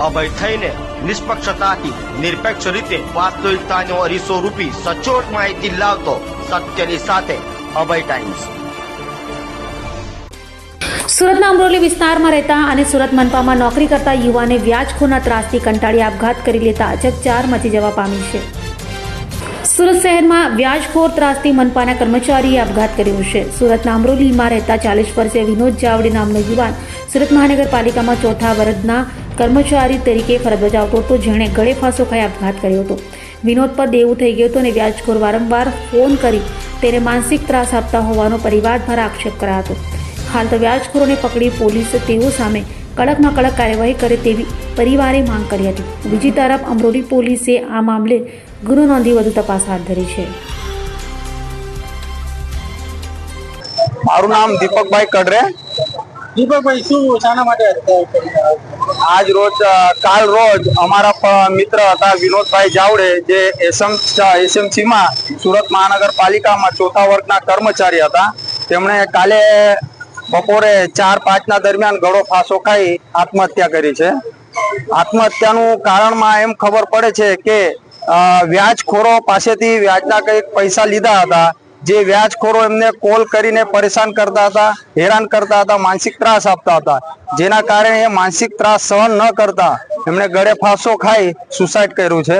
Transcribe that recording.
અભય થઈને નિષ્પક્ષતાથી નિરપેક્ષ રીતે વાસ્તવિકતાનો અરીસો રૂપી સચોટ માહિતી લાવતો સત્યની સાથે અભય ટાઈમ્સ। સુરતના અમરોલી વિસ્તારમાં રહેતા અને સુરત મનપામાં નોકરી કરતા યુવાને વ્યાજખોરના ત્રાસથી કંટાળી આપઘાત કરી લેતા ચકચાર મચી જવા પામી છે। સુરત શહેરમાં વ્યાજખોર ત્રાસથી મનપાના કર્મચારીએ આપઘાત કર્યો છે। સુરતના અમરોલીમાં રહેતા 40 વર્ષીય વિનોદ જાવડે નામનો યુવાન સુરત મહાનગરપાલિકામાં ચોથા વર્ષના કર્મચારી તરીકે ફરજ બજાવતો હતો, જેણે ગળે ફાંસો ખાઈ આપઘાત કર્યો હતો। વિનોદ પર દેવું થઈ ગયું હતું અને વ્યાજખોર વારંવાર ફોન કરી તેને માનસિક ત્રાસ આપતા હોવાનો પરિવાર દ્વારા આક્ષેપ કરાયો હતો। હાલ તો વ્યાજખોરોને પકડી પોલીસ તેઓ સામે કડકમાં કડક કાર્યવાહી કરે તેવી પરિવારે માંગ કરી હતી। બીજી તરફ અમરોલી પોલીસે આ મામલે ગુનો નોંધી વધુ તપાસ હાથ ધરી છે। મારું નામ દીપકભાઈ કડરે। દીપકભાઈ, શું શાના માટે આજ રોજ કાલ રોજ અમારા મિત્ર હતા વિનોદભાઈ જાવડે, જે એસએમસી માં સુરત મહાનગરપાલિકામાં ચોથા વર્ગના કર્મચારી હતા। તેમણે કાલે બપોરે 4-5 ના દરમિયાન ગળો ફાંસો ખાઈ આત્મહત્યા કરી છે। આત્મહત્યાનું કારણમાં એમ ખબર પડે છે કે વ્યાજખોરો પાસેથી વ્યાજના કંઈક પૈસા લીધા હતા, જે વ્યાજખોરો એમને કોલ કરીને પરેશાન કરતા હતા, હેરાન કરતા હતા, માનસિક ત્રાસ આપતા હતા, જેના કારણે એ માનસિક ત્રાસ સહન ન કરતા એમણે ગળે ફાંસો ખાઈ સુસાઇડ કર્યું છે।